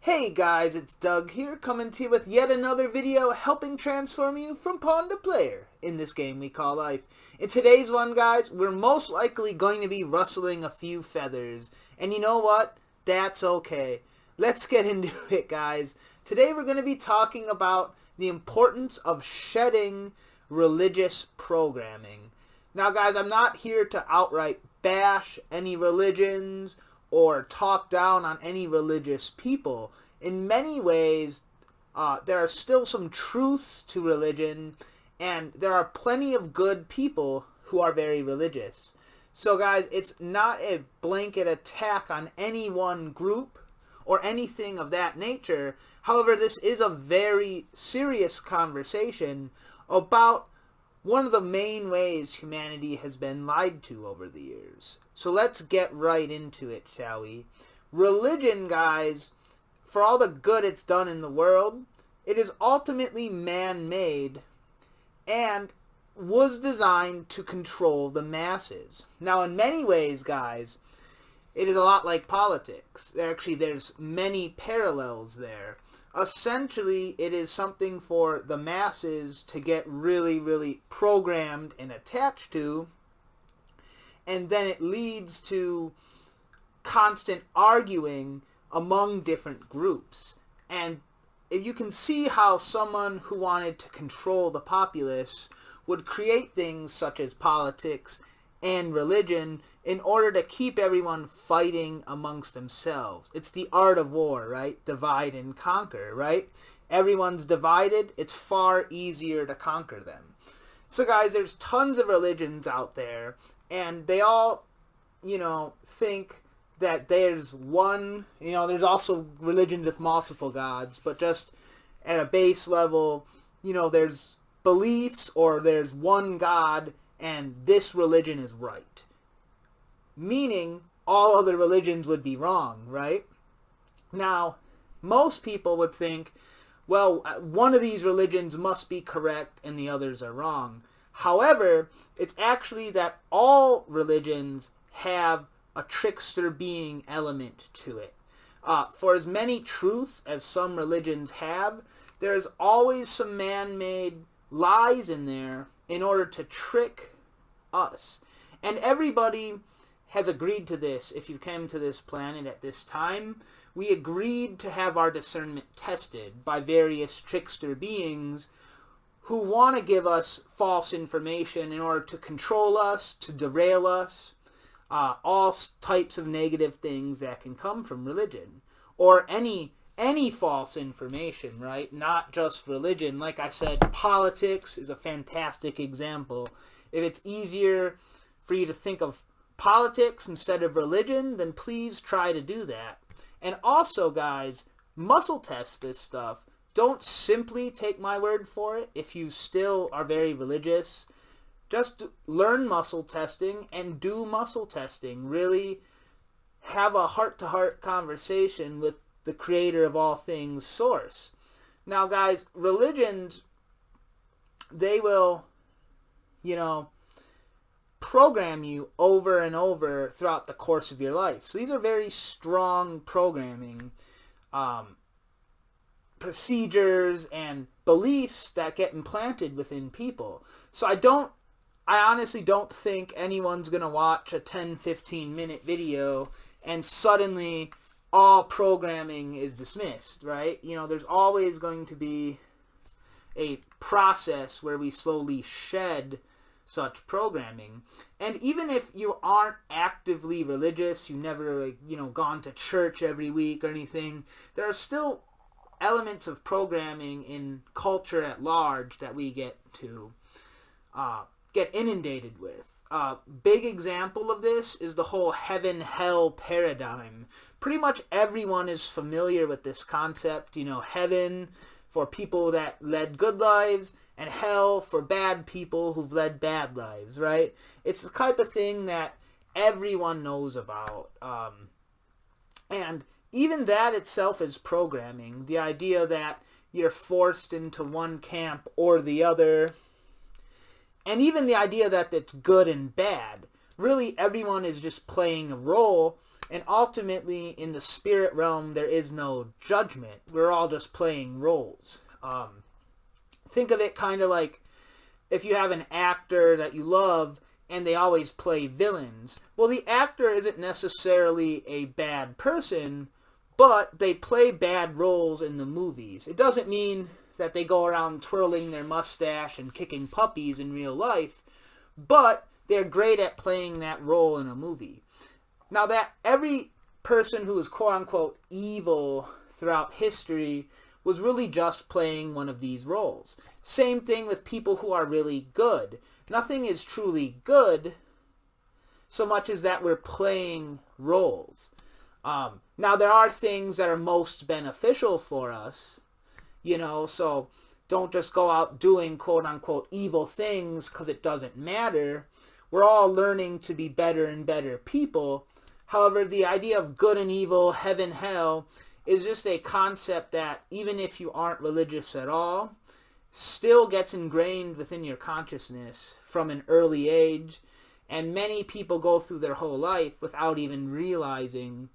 Hey guys, it's Doug here, coming to you with yet another video helping transform you from pawn to player in this game we call life. In today's one, guys, we're most likely going to be rustling a few feathers. And you know what? That's okay. Let's get into it, guys. Today we're going to be talking about the importance of shedding religious programming. Now, guys, I'm not here to outright bash any religions or talk down on any religious people. In many ways, there are still some truths to religion, and there are plenty of good people who are very religious. So guys, it's not a blanket attack on any one group or anything of that nature. However, this is a very serious conversation about one of the main ways humanity has been lied to over the years. So let's get right into it, shall we? Religion, guys, for all the good it's done in the world, it is ultimately man-made and was designed to control the masses. Now, in many ways, guys, it is a lot like politics. Actually, there's many parallels there. Essentially, it is something for the masses to get really, really programmed and attached to, and then it leads to constant arguing among different groups. And if you can see how someone who wanted to control the populace would create things such as politics and religion in order to keep everyone fighting amongst themselves. It's the art of war, right? Divide and conquer, right? Everyone's divided. It's far easier to conquer them. So guys, there's tons of religions out there, and they all, think that there's one, there's also religions with multiple gods, but just at a base level, there's beliefs or there's one God, and this religion is right. Meaning, all other religions would be wrong, right? Now, most people would think, well, one of these religions must be correct and the others are wrong. However, it's actually that all religions have a trickster being element to it. For as many truths as some religions have, there's always some man-made lies in there in order to trick us. And everybody has agreed to this. If you came to this planet at this time, we agreed to have our discernment tested by various trickster beings who want to give us false information in order to control us, to derail us, all types of negative things that can come from religion, or any false information, right? Not just religion. Like I said, politics is a fantastic example. If it's easier for you to think of politics instead of religion, then please try to do that. And also, guys, muscle test this stuff. Don't simply take my word for it if you still are very religious. Just learn muscle testing and do muscle testing. Really have a heart-to-heart conversation with the creator of all things, Source. Now, guys, religions, they will, program you over and over throughout the course of your life. So these are very strong programming procedures and beliefs that get implanted within people. So I honestly don't think anyone's going to watch a 10-15 minute video and suddenly all programming is dismissed, right? There's always going to be a process where we slowly shed such programming. And even if you aren't actively religious, you never, gone to church every week or anything, there are still elements of programming in culture at large that we get to get inundated with. Big example of this is the whole heaven-hell paradigm. Pretty much everyone is familiar with this concept. Heaven for people that led good lives, and hell for bad people who've led bad lives, right? It's the type of thing that everyone knows about. And even that itself is programming. The idea that you're forced into one camp or the other. And even the idea that it's good and bad. Really, everyone is just playing a role And ultimately, in the spirit realm, there is no judgment. We're all just playing roles. Think of it kind of like if you have an actor that you love and they always play villains. Well, the actor isn't necessarily a bad person, but they play bad roles in the movies. It doesn't mean that they go around twirling their mustache and kicking puppies in real life, but they're great at playing that role in a movie. Now, that every person who is quote-unquote evil throughout history was really just playing one of these roles. Same thing with people who are really good. Nothing is truly good so much as that we're playing roles. Now, there are things that are most beneficial for us, so don't just go out doing quote-unquote evil things because it doesn't matter. We're all learning to be better and better people. However, the idea of good and evil, heaven, hell, is just a concept that, even if you aren't religious at all, still gets ingrained within your consciousness from an early age. And many people go through their whole life without even realizing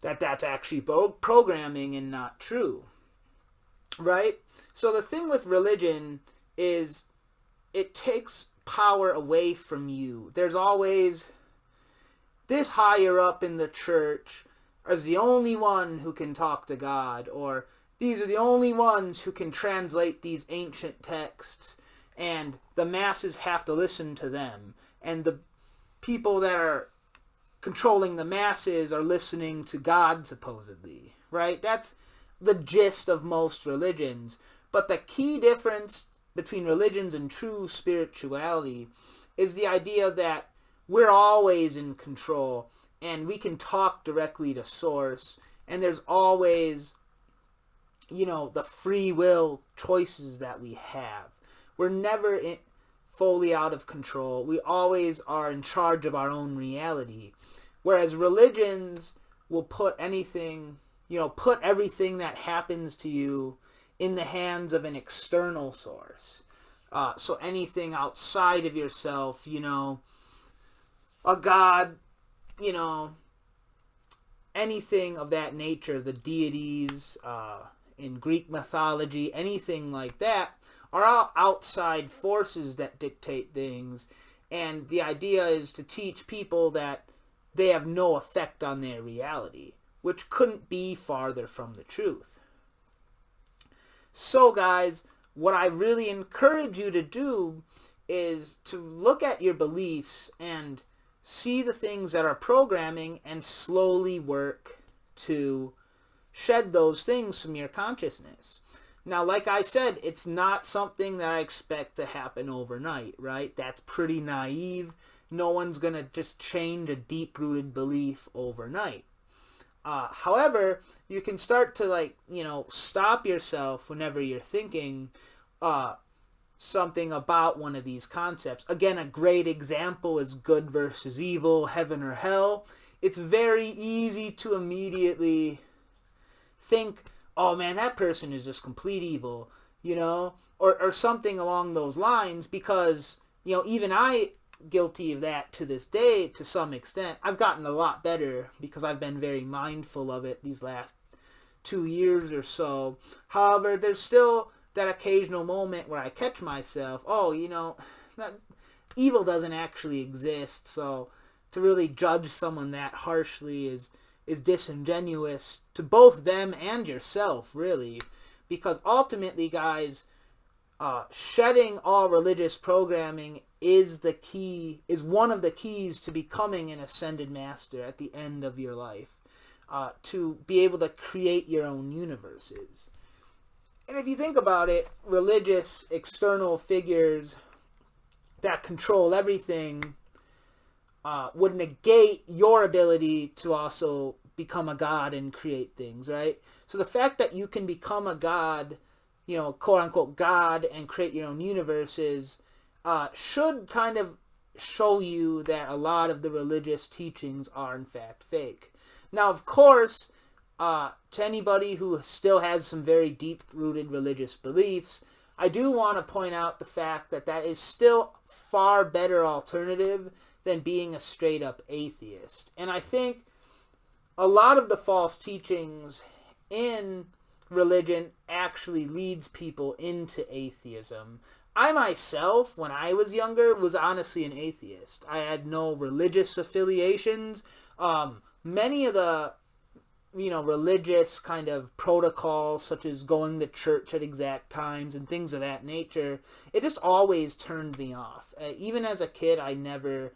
that that's actually programming and not true. Right? So the thing with religion is it takes power away from you. There's always this higher up in the church is the only one who can talk to God, or these are the only ones who can translate these ancient texts, and the masses have to listen to them, and the people that are controlling the masses are listening to God, supposedly, right? That's the gist of most religions. But the key difference between religions and true spirituality is the idea that we're always in control, and we can talk directly to source, and there's always, the free will choices that we have. We're never fully out of control. We always are in charge of our own reality. Whereas religions will put anything, put everything that happens to you in the hands of an external source. So anything outside of yourself, a god, anything of that nature, the deities in Greek mythology, anything like that, are all outside forces that dictate things. And the idea is to teach people that they have no effect on their reality, which couldn't be farther from the truth. So guys, what I really encourage you to do is to look at your beliefs and see the things that are programming and slowly work to shed those things from your consciousness. Now, like I said, it's not something that I expect to happen overnight, right? That's pretty naive. No one's going to just change a deep-rooted belief overnight. However, you can start to, stop yourself whenever you're thinking something about one of these concepts. Again, a great example is good versus evil, heaven or hell. It's very easy to immediately think, oh man, that person is just complete evil, or something along those lines, because, even I guilty of that to this day to some extent. I've gotten a lot better because I've been very mindful of it these last 2 years or so. However, there's still that occasional moment where I catch myself, that evil doesn't actually exist, so to really judge someone that harshly is disingenuous to both them and yourself, really. Because ultimately, guys, shedding all religious programming is one of the keys to becoming an ascended master at the end of your life, to be able to create your own universes. And if you think about it, religious external figures that control everything would negate your ability to also become a god and create things, right? So the fact that you can become a god, quote-unquote god, and create your own universes should kind of show you that a lot of the religious teachings are in fact fake. Now, of course, to anybody who still has some very deep-rooted religious beliefs, I do want to point out the fact that that is still far better alternative than being a straight-up atheist. And I think a lot of the false teachings in religion actually leads people into atheism. I myself, when I was younger, was honestly an atheist. I had no religious affiliations. Many of the religious kind of protocols, such as going to church at exact times and things of that nature, it just always turned me off. Even as a kid, I never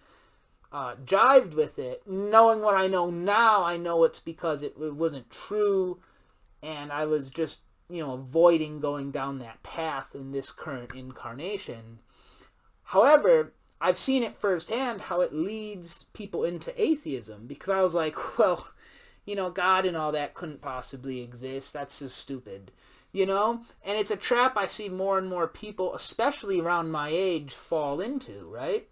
jived with it. Knowing what I know now, I know it's because it wasn't true, and I was just, avoiding going down that path in this current incarnation. However, I've seen it firsthand how it leads people into atheism, because I was like, well, God and all that couldn't possibly exist. That's just stupid, And it's a trap I see more and more people, especially around my age, fall into, right?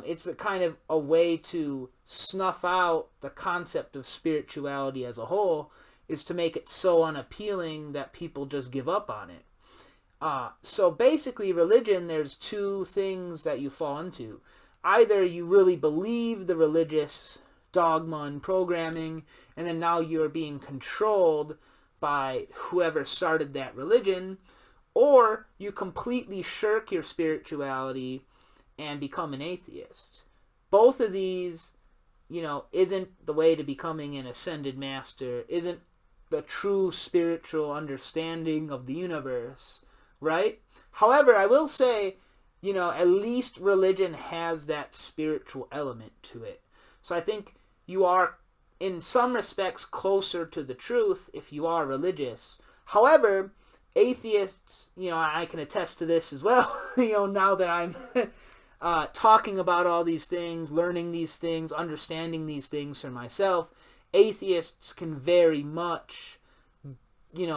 It's a kind of a way to snuff out the concept of spirituality as a whole, is to make it so unappealing that people just give up on it. So basically, religion, there's two things that you fall into. Either you really believe the religious dogma and programming, and then now you're being controlled by whoever started that religion, or you completely shirk your spirituality and become an atheist. Both of these, isn't the way to becoming an ascended master, isn't the true spiritual understanding of the universe, right? However, I will say, at least religion has that spiritual element to it. So I think you are, in some respects, closer to the truth if you are religious. However, atheists, I can attest to this as well, now that I'm talking about all these things, learning these things, understanding these things for myself, atheists can very much,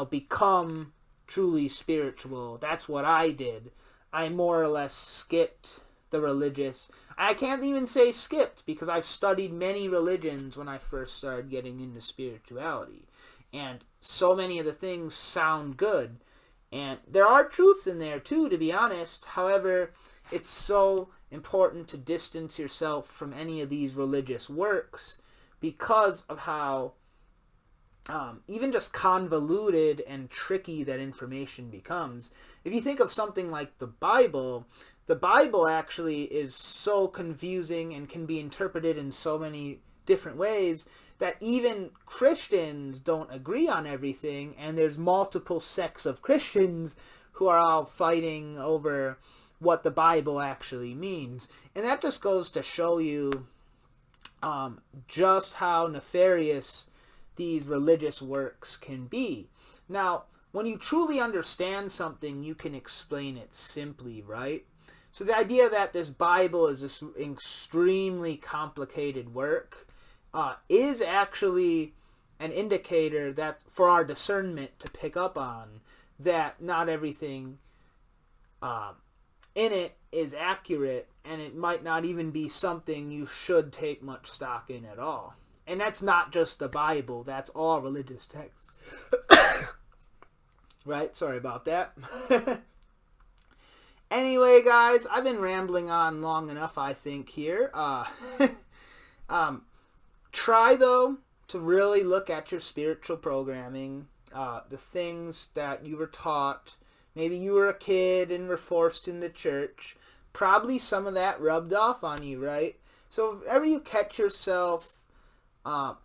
become truly spiritual. That's what I did. I more or less skipped the religious. I can't even say skipped, because I've studied many religions when I first started getting into spirituality. And so many of the things sound good. And there are truths in there too, to be honest. However, it's so important to distance yourself from any of these religious works because of how even just convoluted and tricky that information becomes. If you think of something like the Bible actually is so confusing and can be interpreted in so many different ways that even Christians don't agree on everything, and there's multiple sects of Christians who are all fighting over what the Bible actually means. And that just goes to show you just how nefarious these religious works can be. Now, when you truly understand something, you can explain it simply, right? So the idea that this Bible is this extremely complicated work is actually an indicator that for our discernment to pick up on that not everything in it is accurate, and it might not even be something you should take much stock in at all. And that's not just the Bible, that's all religious texts. Right? Sorry about that. Anyway, guys, I've been rambling on long enough, I think, here. Try, though, to really look at your spiritual programming, the things that you were taught. Maybe you were a kid and were forced into church. Probably some of that rubbed off on you, right? So if ever you catch yourself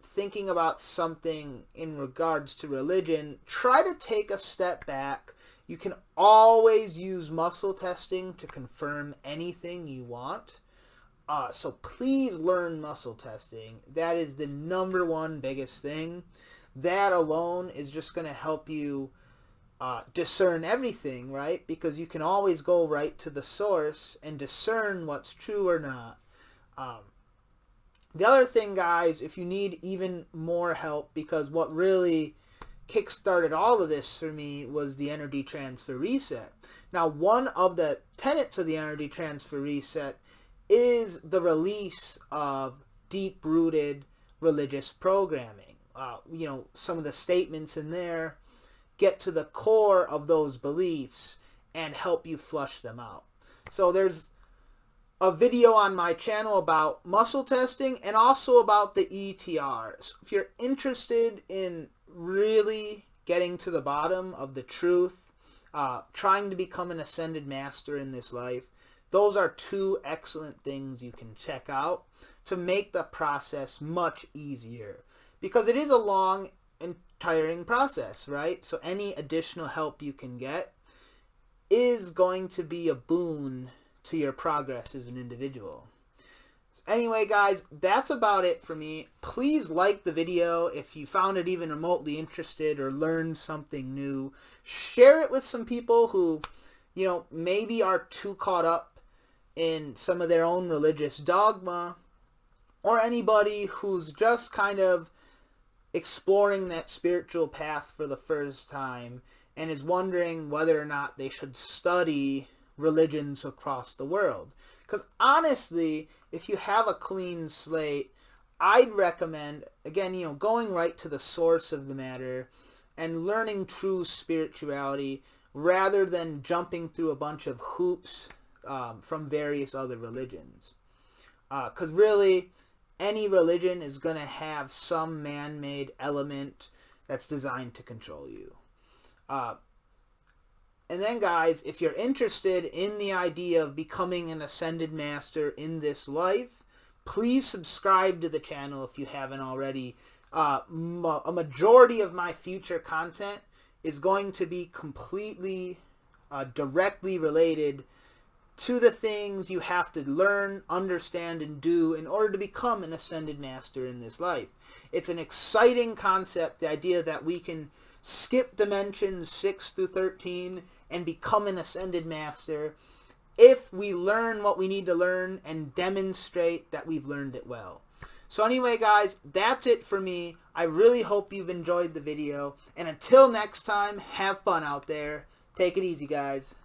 thinking about something in regards to religion, try to take a step back. You can always use muscle testing to confirm anything you want. So please learn muscle testing. That is the number one biggest thing. That alone is just going to help you discern everything, right? Because you can always go right to the source and discern what's true or not. The other thing, guys, if you need even more help, because what really kickstarted all of this for me was the energy transfer reset. Now, one of the tenets of the energy transfer reset is the release of deep-rooted religious programming. Some of the statements in there get to the core of those beliefs and help you flush them out. So there's a video on my channel about muscle testing and also about the ETRs. If you're interested in really getting to the bottom of the truth, trying to become an ascended master in this life, those are two excellent things you can check out to make the process much easier. Because it is a long and tiring process, right? So any additional help you can get is going to be a boon to your progress as an individual. Anyway, guys, that's about it for me. Please like the video if you found it even remotely interested or learned something new. Share it with some people who, maybe are too caught up in some of their own religious dogma, or anybody who's just kind of exploring that spiritual path for the first time and is wondering whether or not they should study religions across the world. Because honestly, if you have a clean slate, I'd recommend, again, going right to the source of the matter and learning true spirituality rather than jumping through a bunch of hoops from various other religions. Because really, any religion is going to have some man-made element that's designed to control you. And then, guys, if you're interested in the idea of becoming an ascended master in this life, please subscribe to the channel if you haven't already. A majority of my future content is going to be completely directly related to the things you have to learn, understand, and do in order to become an ascended master in this life. It's an exciting concept, the idea that we can skip dimensions 6 through 13 and become an ascended master if we learn what we need to learn and demonstrate that we've learned it well. So anyway, guys, that's it for me. I really hope you've enjoyed the video. And until next time, have fun out there. Take it easy, guys.